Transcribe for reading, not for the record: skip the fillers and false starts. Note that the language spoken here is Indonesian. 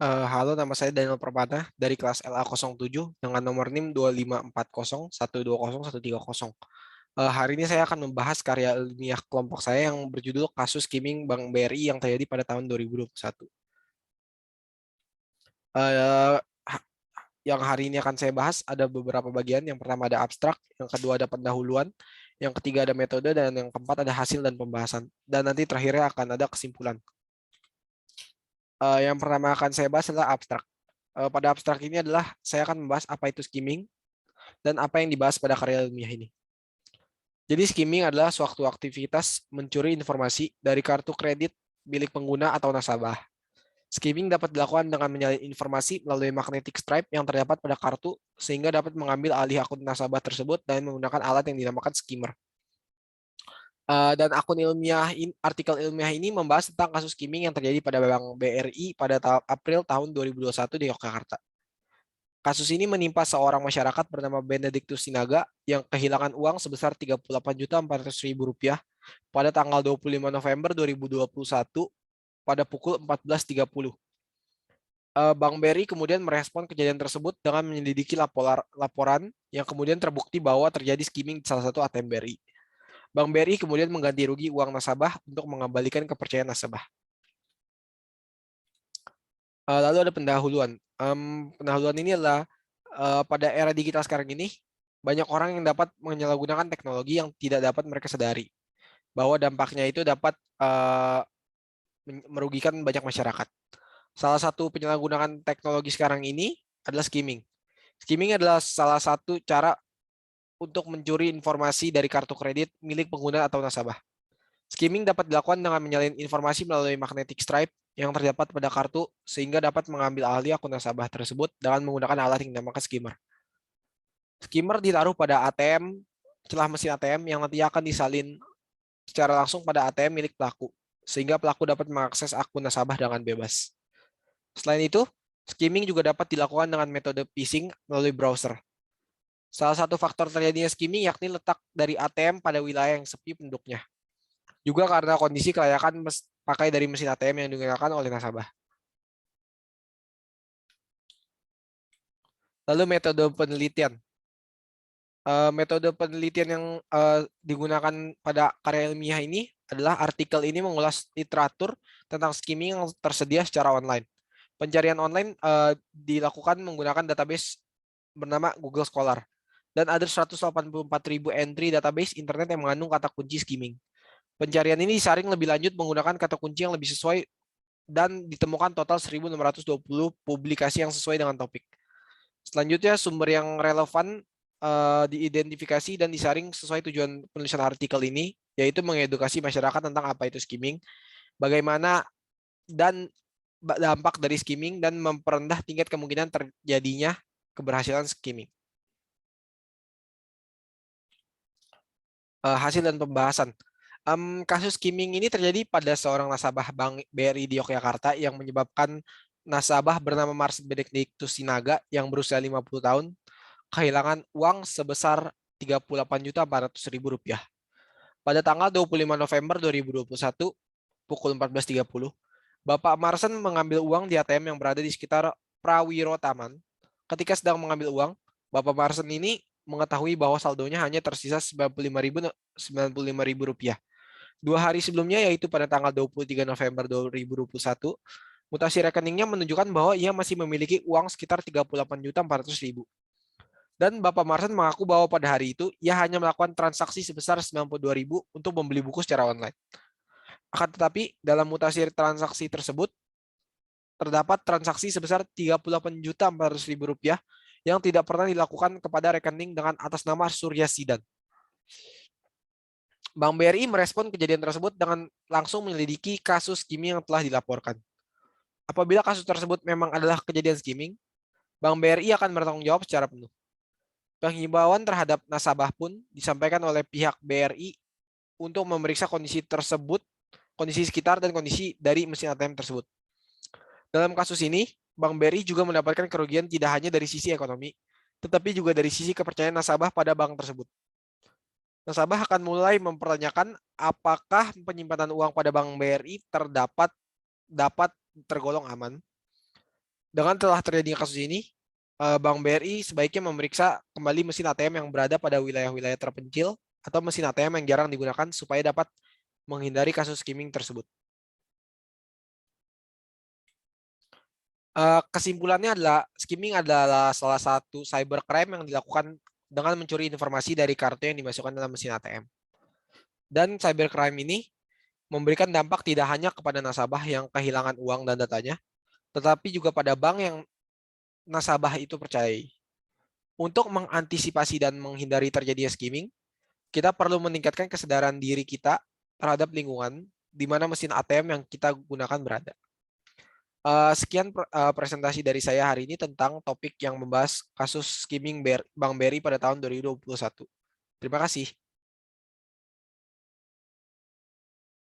Halo, nama saya Daniel Permana dari kelas LA07 dengan nomor NIM 2540120130. Hari ini saya akan membahas karya ilmiah kelompok saya yang berjudul Kasus Skimming Bank BRI yang terjadi pada tahun 2021. Eh, ha- yang hari ini akan saya bahas ada beberapa bagian. Yang pertama ada abstrak, yang kedua ada pendahuluan, yang ketiga ada metode, dan yang keempat ada hasil dan pembahasan. Dan nanti terakhirnya akan ada kesimpulan. Yang pertama akan saya bahas adalah abstrak. Pada abstrak ini adalah saya akan membahas apa itu skimming dan apa yang dibahas pada karya ilmiah ini. Jadi skimming adalah suatu aktivitas mencuri informasi dari kartu kredit milik pengguna atau nasabah. Skimming dapat dilakukan dengan menyalin informasi melalui magnetic stripe yang terdapat pada kartu sehingga dapat mengambil alih akun nasabah tersebut dan menggunakan alat yang dinamakan skimmer. Dan akun ilmiah, artikel ilmiah ini membahas tentang kasus skimming yang terjadi pada Bank BRI pada April tahun 2021 di Yogyakarta. Kasus ini menimpa seorang masyarakat bernama Benedictus Sinaga yang kehilangan uang sebesar Rp38.400.000 pada tanggal 25 November 2021 pada pukul 14.30. Bank BRI kemudian merespon kejadian tersebut dengan menyelidiki laporan yang kemudian terbukti bahwa terjadi skimming di salah satu ATM BRI. Bank BRI kemudian mengganti rugi uang nasabah untuk mengembalikan kepercayaan nasabah. Lalu ada pendahuluan. Pendahuluan ini adalah pada era digital sekarang ini, banyak orang yang dapat menyalahgunakan teknologi yang tidak dapat mereka sadari. Bahwa dampaknya itu dapat merugikan banyak masyarakat. Salah satu penyalahgunaan teknologi sekarang ini adalah skimming. Skimming adalah salah satu cara untuk mencuri informasi dari kartu kredit milik pengguna atau nasabah. Skimming dapat dilakukan dengan menyalin informasi melalui magnetic stripe yang terdapat pada kartu sehingga dapat mengambil alih akun nasabah tersebut dengan menggunakan alat yang dinamakan skimmer. Skimmer ditaruh pada ATM, celah mesin ATM yang nanti akan disalin secara langsung pada ATM milik pelaku, sehingga pelaku dapat mengakses akun nasabah dengan bebas. Selain itu, skimming juga dapat dilakukan dengan metode phishing melalui browser. Salah satu faktor terjadinya skimming yakni letak dari ATM pada wilayah yang sepi penduduknya. Juga karena kondisi kelayakan pakai dari mesin ATM yang digunakan oleh nasabah. Lalu metode penelitian. Metode penelitian yang digunakan pada karya ilmiah ini adalah artikel ini mengulas literatur tentang skimming yang tersedia secara online. Pencarian online dilakukan menggunakan database bernama Google Scholar. Dan ada 184.000 entry database internet yang mengandung kata kunci skimming. Pencarian ini disaring lebih lanjut menggunakan kata kunci yang lebih sesuai dan ditemukan total 1.620 publikasi yang sesuai dengan topik. Selanjutnya, sumber yang relevan diidentifikasi dan disaring sesuai tujuan penulisan artikel ini, yaitu mengedukasi masyarakat tentang apa itu skimming, bagaimana dan dampak dari skimming, dan memperendah tingkat kemungkinan terjadinya keberhasilan skimming. Hasil dan pembahasan. Kasus skimming ini terjadi pada seorang nasabah Bank BRI di Yogyakarta yang menyebabkan nasabah bernama Marcin Benedictus Sinaga yang berusia 50 tahun kehilangan uang sebesar Rp38.400.000. Pada tanggal 25 November 2021 pukul 14.30, Bapak Marcin mengambil uang di ATM yang berada di sekitar Prawiro Taman. Ketika sedang mengambil uang, Bapak Marcin ini mengetahui bahwa saldonya hanya tersisa Rp95.000. 2 hari sebelumnya, yaitu pada tanggal 23 November 2021, mutasi rekeningnya menunjukkan bahwa ia masih memiliki uang sekitar Rp38.400.000. Dan Bapak Marcin mengaku bahwa pada hari itu ia hanya melakukan transaksi sebesar Rp92.000 untuk membeli buku secara online. Akan tetapi, dalam mutasi transaksi tersebut, terdapat transaksi sebesar Rp38.400.000 yang tidak pernah dilakukan kepada rekening dengan atas nama Surya Sidan. Bank BRI merespon kejadian tersebut dengan langsung menyelidiki kasus skimming yang telah dilaporkan. Apabila kasus tersebut memang adalah kejadian skimming, Bank BRI akan bertanggung jawab secara penuh. Penghimbauan terhadap nasabah pun disampaikan oleh pihak BRI untuk memeriksa kondisi tersebut, kondisi sekitar dan kondisi dari mesin ATM tersebut. Dalam kasus ini, Bank BRI juga mendapatkan kerugian tidak hanya dari sisi ekonomi, tetapi juga dari sisi kepercayaan nasabah pada bank tersebut. Nasabah akan mulai mempertanyakan apakah penyimpanan uang pada Bank BRI dapat tergolong aman. Dengan telah terjadinya kasus ini, Bank BRI sebaiknya memeriksa kembali mesin ATM yang berada pada wilayah-wilayah terpencil atau mesin ATM yang jarang digunakan supaya dapat menghindari kasus skimming tersebut. Kesimpulannya adalah skimming adalah salah satu cybercrime yang dilakukan dengan mencuri informasi dari kartu yang dimasukkan dalam mesin ATM. Dan cybercrime ini memberikan dampak tidak hanya kepada nasabah yang kehilangan uang dan datanya, tetapi juga pada bank yang nasabah itu percayai. Untuk mengantisipasi dan menghindari terjadinya skimming, kita perlu meningkatkan kesadaran diri kita terhadap lingkungan di mana mesin ATM yang kita gunakan berada. Sekian presentasi dari saya hari ini tentang topik yang membahas kasus skimming Bank BRI pada tahun 2021. Terima kasih.